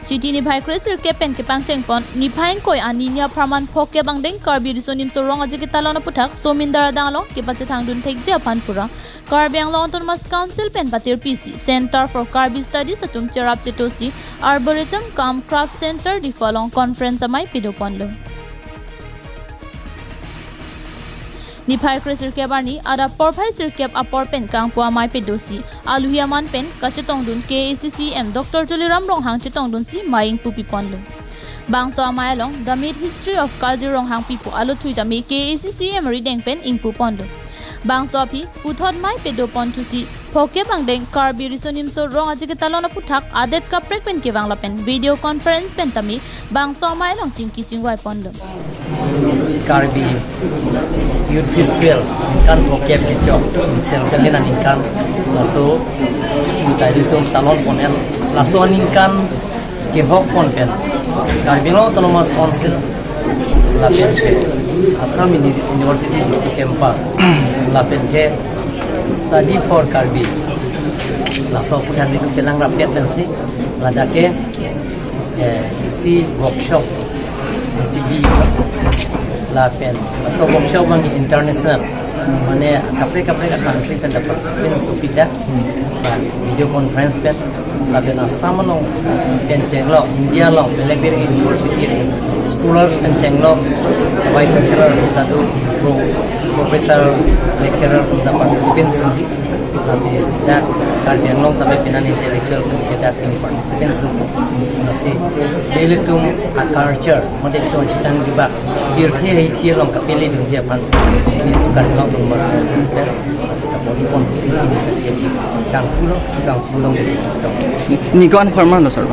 Chiti ni bhai Chris ke pen ke pangcheng pon ni phain koi aninya pharman phok ke bangdeng karbi risonim so rong aji ke talona puthak somindara danglong ke pache thangdun thek je aphan pura Karbi Anglong Autonomous Council pen patir PC Center for Karbi Studies atum cherap chetosi Arboretum Kam Craft Center di falong Conference amai pidoponlo ni phai Chris ke barni ada porphai sirkep apor pen kangpu amai pedosi aluhiaman pen kachetongdun KAAC CEM Dr. Joliram Ronghang chetongdun si maing pupi ponlo bangso amai along the mid history of Kaji Ronghang pipo alothui the me KAAC CEM arideng pen ingpu ponlo bangso api puthot mai pedo pon thusi phoke bangdeng karbi risonim so rong aji ke talona puthak adet ka prek pen ke wangla pen video conference pen tami bangso amai along chingki chingwai ponlo Karbi Youth Festival kan pokep kecok sel kan kan laso tadi tu talon ponel laso kan ke hok pon pen Karbi Autonomous Council la pen Assam University campus la pen ke study for Karbi laso punya di celang rapiat dan si lada ke isi workshop isi bi la pen so workshop bang international mane kapre ka country pen dapat participants to pida video conference pen la pen Assam lo pen chenglo India lo Belabir University scholars pen chenglo vice chancellor tadu professor lecturer the participants nasi da Karbi Anglong tabe pinan intellectual kita kini participants nasi daily tum culture mode to chitan diba bir the hi long ka pele dun dia pan ini kan long tum mas super ta body concept kangpu long ni kon formal lo sir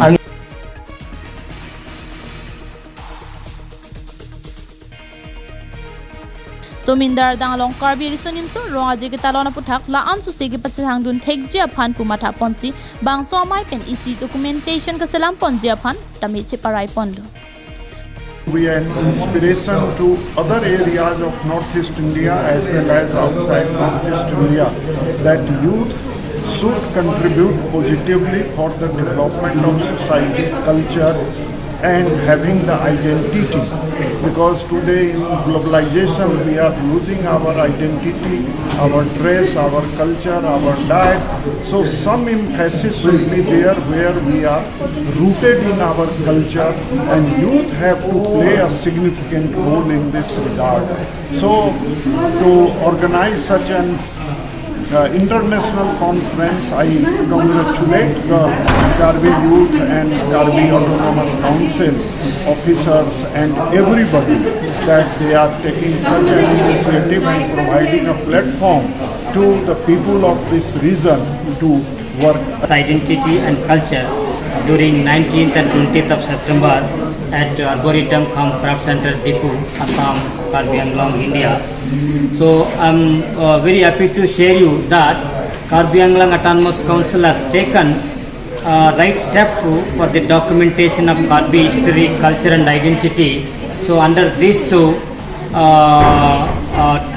Somindar danglong karbi risonim so rong aji ke talona puthak la an su segi pache hangdun thek je aphan pumata ponsi bangso amai pen isi documentation ka selam pon je aphan tami che parai ponlo We are an inspiration to other areas of Northeast India as well as outside Northeast India that youth should contribute positively for the development of society, culture and having the identity, because today in globalization we are losing our identity, our dress, our culture, our diet. So some emphasis should be there where we are rooted in our culture, and youth have to play a significant role in this regard. So to organize such an international conference, I congratulate the Karbi Youth and Karbi Autonomous Council officers and everybody that they are taking such an initiative and providing a platform to the people of this region to work. Identity and culture during 19th and 20th of September at Arboretum Craft Center, Depot, Assam, Karbi Anglong, India. So I'm very happy to share you that Karbi Anglong Autonomous Council has taken right step for the documentation of Karbi history, culture and identity. So under this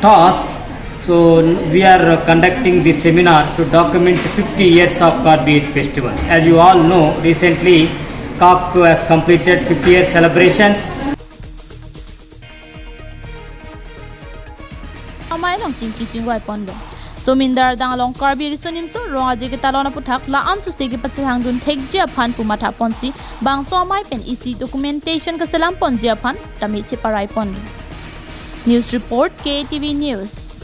task, so we are conducting this seminar to document 50 years of Karbi Youth Festival. As you all know, recently KAAC has completed 50-year celebrations. amai long chingki chingwai ponlo somindar danglong karbi risonim so rong aji ke talona puthak la an su segi pache hangdun thek je aphan pumata ponsi bangso amai pen isi documentation ka selam pon je aphan tami che parai ponlo news report KTV News.